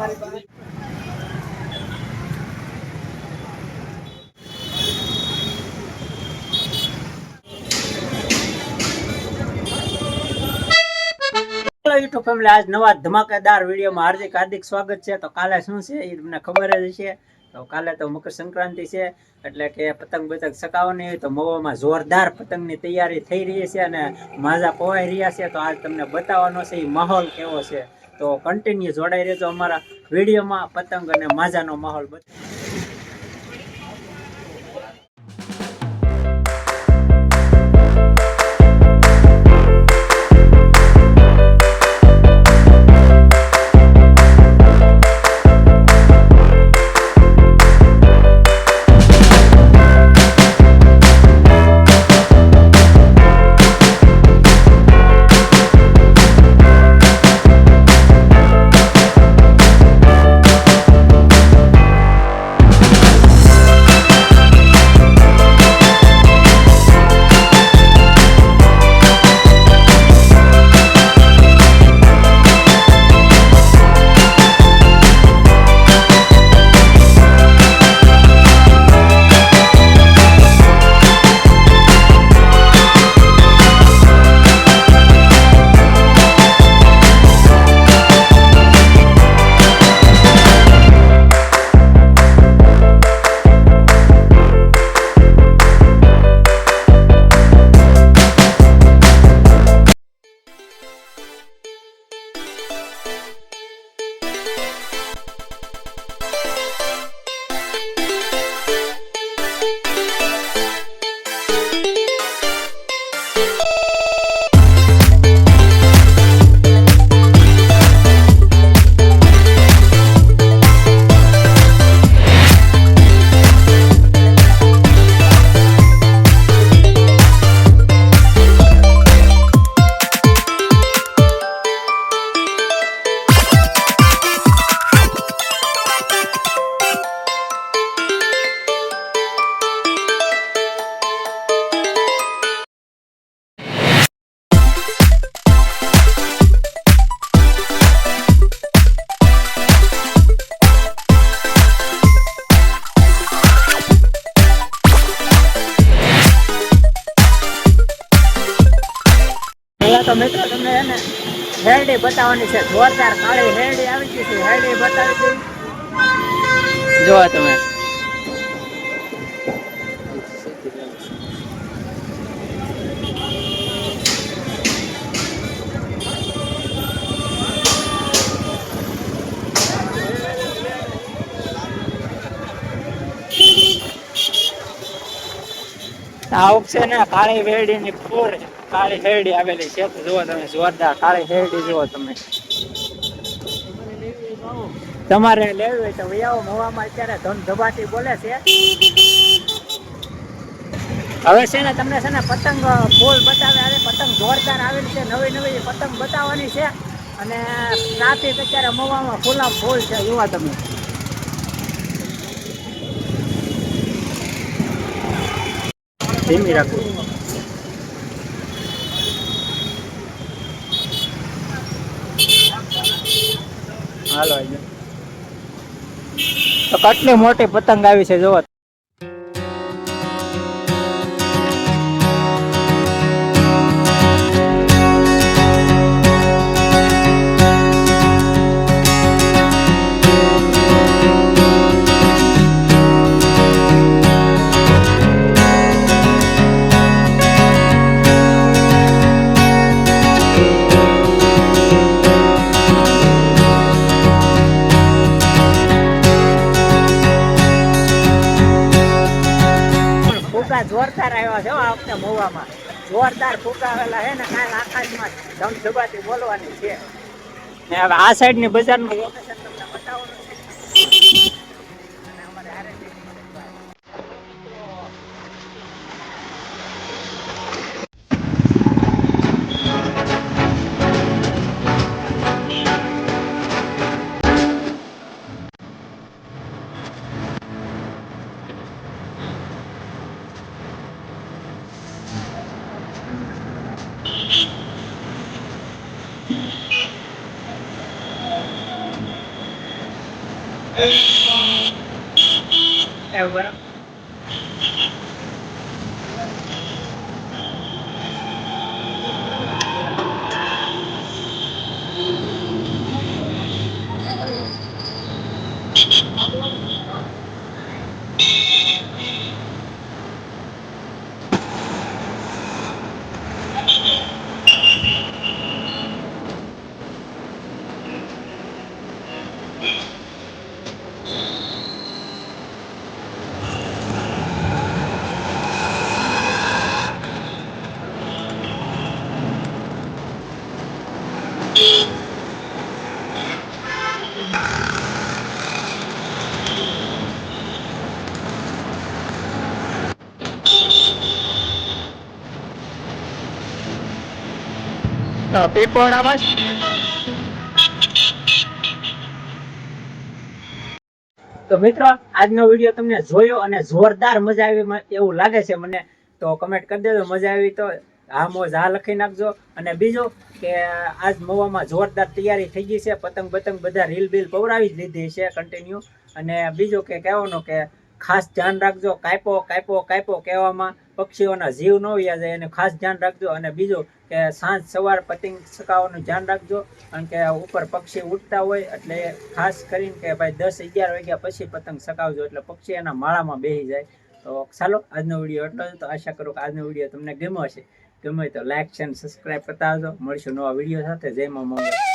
YouTube family, આજ નવા ધમાકેદાર વિડીયોમાં હાર્દિક સ્વાગત છે. તો કાલે શું છે એ તમને ખબર જ છે. તો કાલે તો મકર સંક્રાંતિ છે, એટલે કે પતંગ ચકાવવાની હોય. તો મવામાં જોરદાર પતંગની તૈયારી થઈ રહી છે અને માજા પવાઈ રહ્યા છે. તો આજ તમને બતાવવાનો છે એ માહોલ કેવો છે. તો કન્ટિન્યુ જોડાઈ રહેજો અમારા વિડીયોમાં. પતંગ અને માજાનો માહોલ તો મિત્રો તમને એને હેરડી બતાવવાની છે. જોરદાર કાળી હેરડી આવી ગઈ છે. હેરડી બતાવી દઈ. જોવા તમે આવક છે ને કાળી હેરડી ની ફૂર કાળી હેરડી આવેલી છે. તો જુઓ તમે, જોરદાર કાળી હેરડી જુઓ તમે. તમારે લેવી હોય તો આવો. મવામાં અત્યારે ધન ધબાટી બોલે છે. હવે છે ને તમને છે ને પતંગ ફૂલ બતાવે. અરે પતંગ જોરદાર આવેલી છે. નવી નવી પતંગ બતાવવાની છે. અને ટ્રાફિક અત્યારે મવામાં ફૂલા ફૂલ છે. જોવા તમે ધીમી રાખવું. હાલો તો કેટલી મોટી પતંગ આવી છે જોવો. જોરદાર આવ્યા છે આ વખતે મહુવામાં. જોરદાર ફૂંકાવેલા છે ને કાલ આકાશમાં ધમધબાટી બોલવાની છે. ને હવે આ સાઈડ ની બજારનું લોકેશન તમને બતાવવાનું છે. અને અમારે એવું બરાબર. પીપોડામાં તો મિત્રો આજનો વિડીયો તમને જોયો અને જોરદાર મજા આવી એવું લાગે છે મને, તો કમેન્ટ કરી દેજો. મજા આવી તો હા મોજ હા લખી નાખજો. અને બીજું કે આજ મવામાં જોરદાર તૈયારી થઈ ગઈ છે. પતંગ બધા રીલ બીલ પવરાવી જ લીધી છે કન્ટિન્યુ. અને બીજું કે કહેવાનું કે ખાસ ધ્યાન રાખજો, કાપ્યો કહેવામાં પક્ષીઓના જીવ ન વયા જાય એનું ખાસ ધ્યાન રાખજો. અને બીજું કે સાંજ સવાર પતંગ ચકાવવાનું ધ્યાન રાખજો, કારણ કે ઉપર પક્ષી ઉડતા હોય એટલે ખાસ કરીને કે ભાઈ 10-11 વાગ્યા પછી પતંગ ચકાવજો, એટલે પક્ષી એના માળામાં બેસી જાય. તો ચાલો આજનો વિડીયો એટલો જ. તો આશા કરું કે આજનો વિડીયો તમને ગમ્યો હશે. ગમે તો લાઈક છે અને સબસ્ક્રાઈબ કરતા આવજો. મળીશું નવા વિડીયો સાથે. જય મા મંગળ.